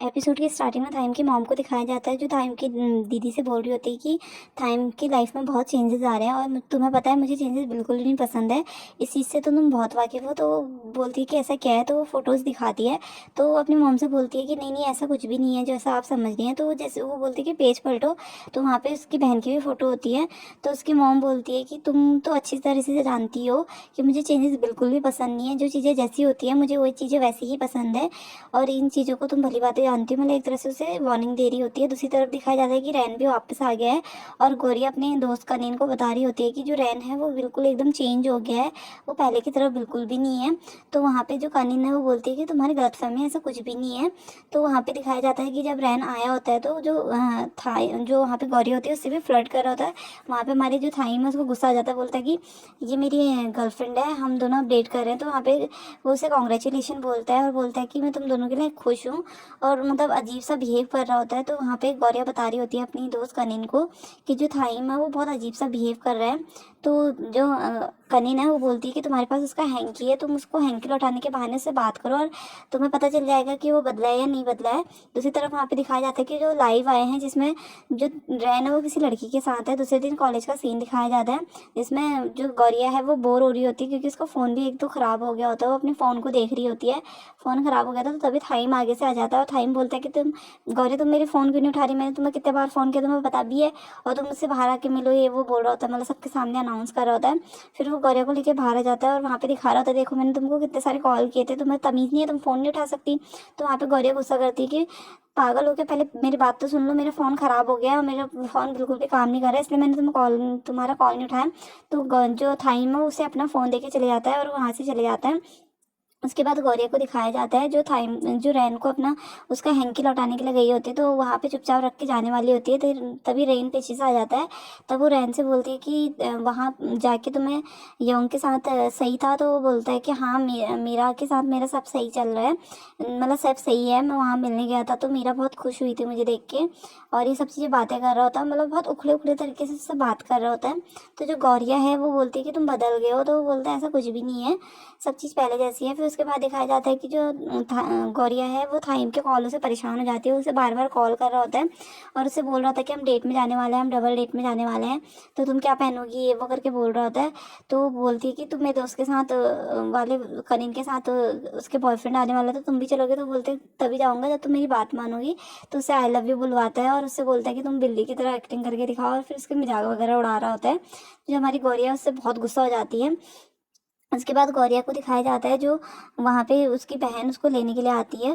Episode की starting में thyme की मॉम को दिखाया जाता है, जो थाइम की दीदी से बोल रही होती है कि थाइम की लाइफ में बहुत चेंजेस आ रहे हैं और तुम्हें पता है मुझे चेंजेस बिल्कुल भी नहीं पसंद है। इस चीज़ से तो तुम बहुत वाकिफ़ हो। तो वो बोलती है कि ऐसा क्या है, तो वो फ़ोटोज़ दिखाती है। तो वो अपनी मॉम से बोलती है कि नहीं नहीं, ऐसा कुछ भी नहीं है जैसा आप समझ रही हैं। तो जैसे वो बोलती है कि पेज पलटो, तो वहाँ पे उसकी बहन की भी फ़ोटो होती है। तो उसकी मॉम बोलती है कि तुम तो अच्छी तरह से जानती हो कि मुझे चेंजेस बिल्कुल भी पसंद नहीं है। जो चीज़ें जैसी होती हैं मुझे वही चीज़ें वैसी ही पसंद है और इन चीज़ों को तुम भली-भाँति जानती हो। मतलब एक तरह से उसे वार्निंग दे रही होती है। दूसरी तरफ दिखाया जाता है कि रैन भी वापस आ गया है और गौरी अपने दोस्त कनीन को बता रही होती है कि जो रैन है वो बिल्कुल एकदम चेंज हो गया है, वो पहले की तरह बिल्कुल भी नहीं है। तो वहाँ पे जो कनीन है वो बोलती है कि तुम्हारी गलतफ़हमी है, ऐसा कुछ भी नहीं है। तो वहाँ पे दिखाया जाता है कि जब रैन आया होता है तो जो था जो वहाँ पे गौरी होती है उससे भी फ्लर्ट कर रहा होता है। वहाँ पे हमारी जो थाइम है उसको गुस्सा आ जाता है, बोलता है कि ये मेरी गर्लफ्रेंड है, हम दोनों अब डेट कर रहे हैं। तो वहाँ पे वो उसे कॉन्ग्रेचुलेशन बोलता है और बोलता है कि मैं तुम दोनों के लिए खुश हूँ और मतलब अजीब सा बिहेव कर रहा होता है। तो वहाँ पे गौरिया बता रही होती है अपनी दोस्त कनीन को कि जो थाइम है वो बहुत अजीब सा बिहेव कर रहा है। तो जो कनीन है वो बोलती है कि तुम्हारे पास उसका हैंकी है, तुम उसको हैंकी लौटाने के बहाने से बात करो और तुम्हें पता चल जाएगा कि वो बदला है या नहीं बदला है। दूसरी तरफ वहाँ पे दिखाया जाता है कि जो लाइव आए हैं जिसमें जो रैन है वो किसी लड़की के साथ है। दूसरे दिन कॉलेज का सीन दिखाया जाता है जिसमें जो गौरिया है वो बोर हो रही होती है क्योंकि उसका फ़ोन भी एक तो ख़राब हो गया होता है। वो अपने फ़ोन को देख रही होती है, फ़ोन ख़राब हो गया था। तो तभी थाइम आगे से आ जाता है और थाइम बोलता है कि तुम गौरी तुम मेरे फ़ोन क्यों नहीं उठा रही, मैंने तुम्हें कितने बार फ़ोन किया, तुम्हें पता भी है और तुम मुझसे बाहर आके मिलो, ये वो बोल रहा होता है, मतलब सबके सामने अनाउंस कर रहा होता है। फिर वो गौरिया को लेके बाहर आ जाता है और वहाँ पे दिखा रहा होता है देखो मैंने तुमको कितने सारे कॉल किए थे, तुम्हें तमीज़ नहीं है, तुम फ़ोन नहीं उठा सकती। तो वहाँ पे गौरिया गुस्सा करती है कि पागल हो के पहले मेरी बात तो सुन लो, मेरा फ़ोन ख़राब हो गया और मेरा फ़ोन बिल्कुल भी काम नहीं कर रहा है इसलिए मैंने तुम्हारा कॉल नहीं उठाया। तो जो थाइम है उसे अपना फ़ोन देके चले जाता है और वहाँ से चले जाता है। उसके बाद गौरिया को दिखाया जाता है जो रैन को अपना उसका हैंकी लौटाने के लिए गई होती है। तो वहाँ पे चुपचाप रख के जाने वाली होती है। तो तभी रेन पीछे से आ जाता है। तब वो रैन से बोलती है कि वहाँ जाके तुम्हें यंग के साथ सही था। तो वो बोलता है कि हाँ, मीरा के साथ मेरा सब सही चल रहा है, मतलब सब सही है। मैं वहाँ मिलने गया था तो मीरा बहुत खुश हुई थी मुझे देख के और ये सब चीज़ें बातें कर रहा होता है, मतलब बहुत उखड़े उखड़े तरीके से उससे बात कर रहा होता है। तो जो गौरिया है वो बोलती है कि तुम बदल गए हो। तो वो बोलता है ऐसा कुछ भी नहीं है, सब चीज़ पहले जैसी है। फिर उसके बाद दिखाया जाता है कि जो गौरिया है वो थाइम के कॉलों से परेशान हो जाती है, उसे बार बार कॉल कर रहा होता है और उससे बोल रहा था कि हम डेट में जाने वाले हैं, हम डबल डेट में जाने वाले हैं, तो तुम क्या पहनोगी, ये वो करके बोल रहा होता है। तो वो बोलती है कि तुम मेरे दोस्त के साथ वाले करीन के साथ उसके बॉयफ्रेंड आने वाला है, तो तुम भी चलोगे। तो बोलते तभी जाऊँगा जब तुम मेरी बात मानोगी। तो उसे आई लव यू बुलवाता है और उससे बोलता है कि तुम बिल्ली की तरह एक्टिंग करके दिखाओ और फिर उसके मजाक वगैरह उड़ा रहा होता है। जो हमारी गौरिया है उससे बहुत गुस्सा हो जाती है। उसके बाद गौरिया को दिखाया जाता है जो वहाँ पे उसकी बहन उसको लेने के लिए आती है,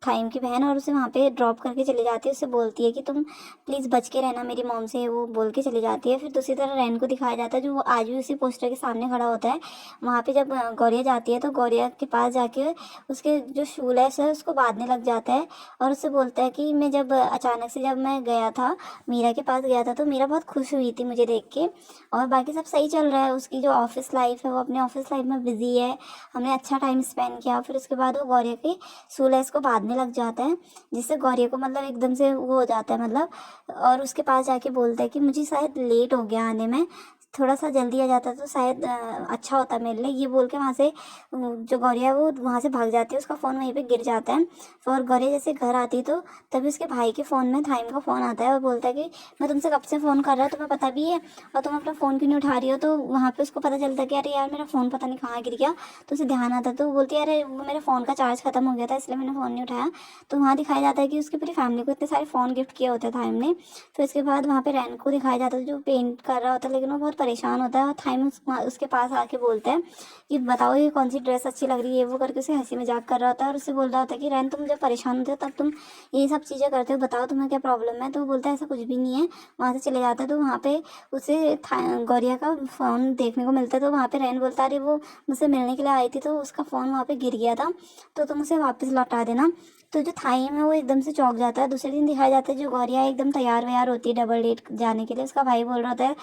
थाइम की बहन, और उसे वहाँ पे ड्रॉप करके चली जाती है। उससे बोलती है कि तुम प्लीज़ बच के रहना मेरी मॉम से, वो बोल के चली जाती है। फिर दूसरी तरह रैन को दिखाया जाता है जो वो आज भी उसी पोस्टर के सामने खड़ा होता है। वहाँ पे जब गौरिया जाती है तो गौरिया के पास जाके उसके जो शूलेस है उसको बांधने लग जाता है और उससे बोलता है कि मैं जब अचानक से जब मैं गया था मीरा के पास गया था तो मीरा बहुत खुश हुई थी मुझे देख के और बाकी सब सही चल रहा है। उसकी जो ऑफिस लाइफ है वो अपने ऑफिस लाइफ में बिजी है, हमने अच्छा टाइम स्पेंड किया। फिर उसके बाद वो गौरिया के शूलेस को बांधने लग जाता है जिससे गौरिया को मतलब एकदम से वो हो जाता है मतलब, और उसके पास जाके बोलता है कि मुझे शायद लेट हो गया आने में, थोड़ा सा जल्दी आ जाता तो शायद अच्छा होता मेरे लिए। ये बोल के वहाँ से जो गौरिया है वो वहाँ से भाग जाती है, उसका फ़ोन वहीं पे गिर जाता है। और गौरिया जैसे घर आती है तो तभी उसके भाई के फ़ोन में थाइम का फ़ोन आता है और बोलता है कि मैं तुमसे कब से फ़ोन कर रहा हूँ, तुम्हें पता भी है और तुम अपना फ़ोन क्यों नहीं उठा रही हो। तो वहाँ पे उसको पता चलता है कि अरे यार मेरा फ़ोन पता नहीं कहाँ गिर गया। तो उसे ध्यान आता है तो वो बोलती है अरे वो मेरे फ़ोन का चार्ज खत्म हो गया था इसलिए मैंने फ़ोन नहीं उठाया। तो वहाँ दिखाया जाता है कि उसकी पूरी फैमिली को इतने सारे फ़ोन गिफ्ट किए होते हैं थाइम ने। फिर उसके बाद वहाँ पे रैन को दिखाया जाता है जो पेंट कर रहा होता है, लेकिन वो बहुत परेशान होता है और थाइम उसके पास आके बोलता है कि बताओ ये कौन सी ड्रेस अच्छी लग रही है, वो करके उसे हंसी मजाक कर रहा होता है और उससे बोल रहा होता है कि रैन तुम जब परेशान होते हो तब तुम ये सब चीज़ें करते हो, बताओ तुम्हें क्या प्रॉब्लम है। तो वो बोलता है ऐसा कुछ भी नहीं है। वहाँ से चले जाता है तो वहाँ पे उसे गौरिया का फ़ोन देखने को मिलता है। तो वहाँ पे रैन बोलता है अरे वो मुझसे मिलने के लिए आई थी तो उसका फ़ोन वहाँ पे गिर गया था तो तुम उसे वापस लौटा देना। तो जो थाइम है वो एकदम से चौंक जाता है। दूसरे दिन दिखाया जाता है जो गौरिया है एकदम तैयार वैयार होती है डबल डेट जाने के लिए। उसका भाई बोल रहा होता है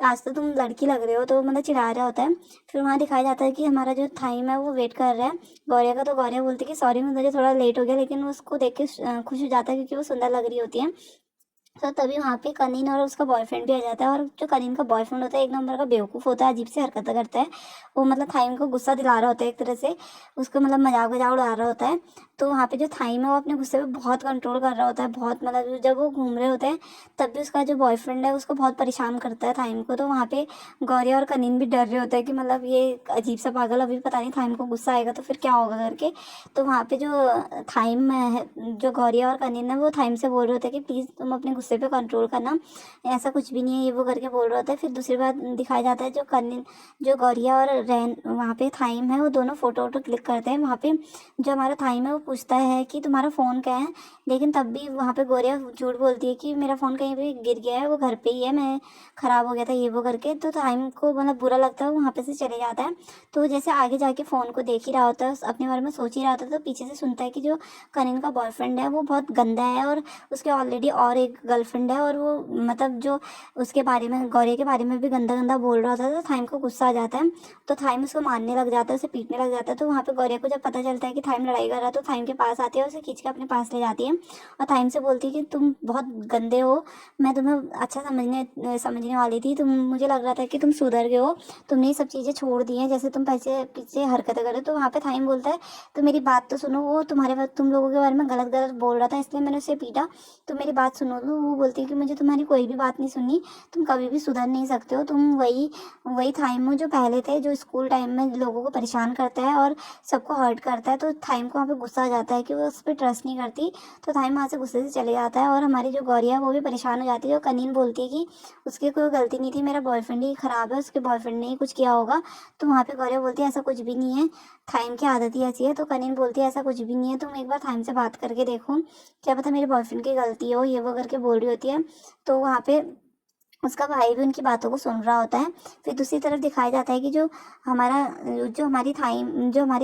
आज तो तुम लड़की लग रहे हो, तो मतलब चिढ़ा रहा होता है। फिर वहाँ दिखाया जाता है कि हमारा जो थाइम है वो वेट कर रहा है गौरिया का। तो गौरिया बोलती है कि सॉरी मुझे थोड़ा लेट हो गया, लेकिन वो उसको देख के खुश हो जाता है क्योंकि वो सुंदर लग रही होती है। तो तभी वहाँ पे कनीन और उसका बॉयफ्रेंड भी आ जाता है, और जो कनीन का बॉयफ्रेंड होता है एक नंबर का बेवकूफ़ होता है, अजीब सी हरकतें करता है। वो मतलब थाइम को गुस्सा दिला रहा होता है एक तरह से, उसको मतलब मजाक वजाक उड़ा रहा होता है। तो वहाँ पे जो थाइम है वो अपने गुस्से पे बहुत कंट्रोल कर रहा होता है, बहुत मतलब जब वो घूम रहे होते हैं तब भी उसका जो बॉयफ्रेंड है उसको बहुत परेशान करता है थाइम को। तो वहाँ पे गौरी और कनीन भी डर रहे होते हैं कि मतलब ये अजीब सा पागल, अभी पता नहीं थाइम को गुस्सा आएगा तो फिर क्या होगा करके। तो वहाँ पे जो थाइम है, जो गौरिया और कनीन है, वो थाइम से बोल रहे होते हैं कि प्लीज़ तुम अपने गुस्से पे कंट्रोल करना, ऐसा कुछ भी नहीं है, ये वो करके बोल रहे होते हैं। फिर दूसरी बात दिखाया जाता है, जो कनीन, जो गौरिया और रैन वहाँ पे थाइम है वो दोनों फ़ोटो वोटो क्लिक करते हैं। वहाँ पे जो हमारा थाइम है वो पूछता है कि तुम्हारा फ़ोन क्या है, लेकिन तब भी वहाँ पे गौरिया झूठ बोलती है कि मेरा फ़ोन कहीं पे गिर गया है, वो घर पे ही है, मैं ख़राब हो गया था ये वो करके। तो थाइम को मतलब बुरा लगता है, वो वहाँ पे से चले जाता है। तो वो जैसे आगे जाके फ़ोन को देख ही रहा होता है, अपने बारे में सोच ही रहा होता है, तो पीछे से सुनता है कि जो कनीन का बॉयफ्रेंड है वो बहुत गंदा है, और उसके ऑलरेडी और एक गर्लफ्रेंड है, और वो मतलब जो उसके बारे में, गौरी के बारे में भी गंदा गंदा बोल रहा था। तो थाइम को गुस्सा आ जाता है, तो थाइम उसको मारने लग जाता है, उसे पीटने लग जाता है। तो वहाँ पे गौरी को जब पता चलता है कि थाइम लड़ाई कर रहा है, तो थाइम के पास आती है और उसे खींच के अपने पास ले जाती है, और थाइम से बोलती है कि तुम बहुत गंदे हो, मैं तुम्हें अच्छा समझने वाली थी, तुम, मुझे लग रहा था कि तुम सुधर गए हो, तुमने ये सब चीज़ें छोड़ दी हैं जैसे तुम पीछे पीछे हरकतें करे। तो वहाँ पे थाइम बोलता है तो मेरी बात तो सुनो, वो तुम लोगों के बारे में गलत गलत बोल रहा था इसलिए मैंने उसे पीटा, तो मेरी बात सुनो। तो वो बोलती है कि मुझे तुम्हारी कोई भी बात नहीं सुननी, तुम कभी भी सुधर नहीं सकते हो, तुम वही वही थाइम हो जो पहले थे, जो स्कूल टाइम में लोगों को परेशान करता है और सबको हर्ट करता है। तो थाइम को वहाँ पे गुस्सा आ जाता है कि वो उस पर ट्रस्ट नहीं करती, तो थाइम वहाँ से गुस्से से चले जाता है, और हमारी जो गौरिया है वो भी परेशान हो जाती है। और कनीन बोलती है कि उसकी कोई गलती नहीं थी, मेरा बॉयफ्रेंड ही ख़राब है, उसके बॉयफ्रेंड ने ही कुछ किया होगा। तो वहाँ पे गौरिया बोलती है ऐसा कुछ भी नहीं है, थाइम की आदत ही ऐसी है। तो कनीन बोलती है ऐसा कुछ भी नहीं है, तुम एक बार थाइम से बात करके देखो, क्या पता मेरे बॉयफ्रेंड की गलती हो, ये वो करके बोल रही होती है। तो वहाँ पे उसका भाई भी उनकी बातों को सुन रहा होता है। फिर दूसरी तरफ दिखाया जाता है कि जो हमारी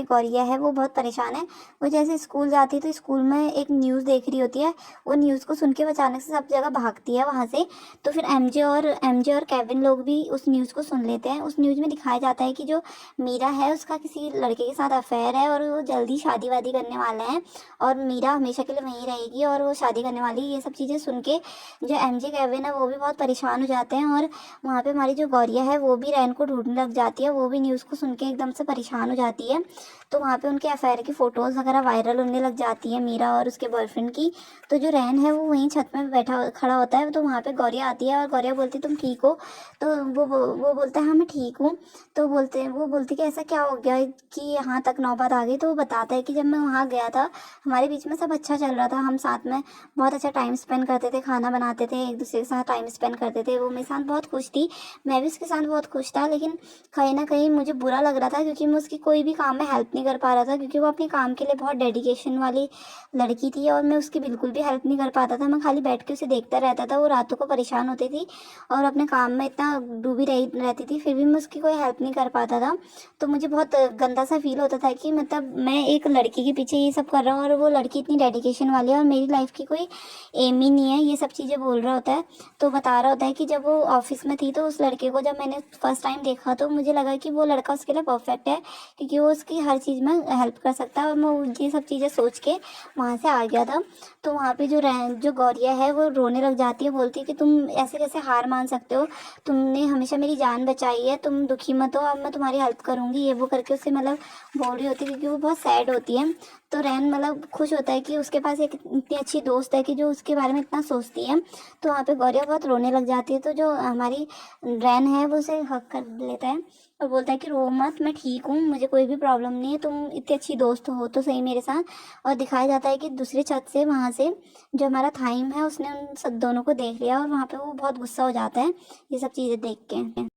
गौरिया है वो बहुत परेशान है। वो जैसे स्कूल जाती है तो स्कूल में एक न्यूज़ देख रही होती है, वो न्यूज़ को सुन के वो अचानक से सब जगह भागती है वहाँ से। तो फिर एमजे और केविन लोग भी उस न्यूज़ को सुन लेते हैं। उस न्यूज़ में दिखाया जाता है कि जो मीरा है उसका किसी लड़के के साथ अफेयर है, और वो जल्दी शादी वादी करने वाला है, और मीरा हमेशा के लिए वहीं रहेगी और वो शादी करने वाली है। ये सब चीज़ें सुन के जो एमजे केविन है वो भी बहुत परेशान हो जाते हैं, और वहाँ पे हमारी जो गौरिया है वो भी रैन को ढूंढने लग जाती है, वो भी न्यूज़ को सुन के एकदम से परेशान हो जाती है। तो वहाँ पे उनके अफेयर की फ़ोटोज़ वगैरह वायरल होने लग जाती है मीरा और उसके बॉयफ्रेंड की। तो जो रैन है वो वहीं छत में बैठा खड़ा होता है, तो वहाँ पे गौरिया आती है और गौरिया बोलती है तुम ठीक हो। तो वो बोलता है हाँ मैं ठीक हूँ। तो वो बोलती कि ऐसा क्या हो गया कि यहाँ तक नौबत आ गई। तो वो बताता है कि जब मैं वहाँ गया था हमारे बीच में सब अच्छा चल रहा था, हम साथ में बहुत अच्छा टाइम स्पेंड करते थे, खाना बनाते थे, एक दूसरे के साथ टाइम स्पेंड करते थे, वो मेरे साथ बहुत खुश थी, मैं भी उसके साथ बहुत खुश था। लेकिन कहीं ना कहीं मुझे बुरा लग रहा था क्योंकि मैं उसकी कोई भी काम में हेल्प नहीं कर पा रहा था, क्योंकि वो अपने काम के लिए बहुत डेडिकेशन वाली लड़की थी और मैं उसकी बिल्कुल भी हेल्प नहीं कर पाता था। मैं खाली बैठ के उसे देखता रहता था, वो रातों को परेशान होती थी और अपने काम में इतना डूबी रही रहती थी, फिर भी मैं उसकी कोई हेल्प नहीं कर पाता था। तो मुझे बहुत गंदा सा फील होता था कि मतलब मैं एक लड़की के पीछे ये सब कर रहा हूँ और वो लड़की इतनी डेडिकेशन वाली है और मेरी लाइफ की कोई एम ही नहीं है, ये सब चीज़ें बोल रहा होता है। तो बता रहा होता है कि जब वो ऑफिस में थी तो उस लड़के को जब मैंने फर्स्ट टाइम देखा तो मुझे लगा कि वो लड़का उसके लिए परफेक्ट है, क्योंकि वो उसकी हर चीज़ में हेल्प कर सकता है, और मैं ये सब चीज़ें सोच के वहाँ से आ गया था। तो वहाँ पे जो गौरिया है वो रोने लग जाती है, बोलती है कि तुम ऐसे कैसे हार मान सकते हो, तुमने हमेशा मेरी जान बचाई है, तुम दुखी मत हो, अब मैं तुम्हारी हेल्प करूँगी, ये वो करके उससे मतलब बोल रही होती है, क्योंकि वो बहुत सैड होती है। तो रैन मतलब खुश होता है कि उसके पास एक इतनी अच्छी दोस्त है कि जो उसके बारे में इतना सोचती है। तो वहाँ पे गौरिया बहुत रोने लग जाती है, तो जो हमारी रैन है वो उसे हक कर लेता है और बोलता है कि रो मत, मैं ठीक हूँ, मुझे कोई भी प्रॉब्लम नहीं है, तुम इतनी अच्छी दोस्त हो तो सही मेरे साथ। और दिखाया जाता है कि दूसरी छत से वहाँ से जो हमारा थाइम है उसने उन सब दोनों को देख लिया और वहाँ पे वो बहुत गुस्सा हो जाता है ये सब चीज़ें देख के।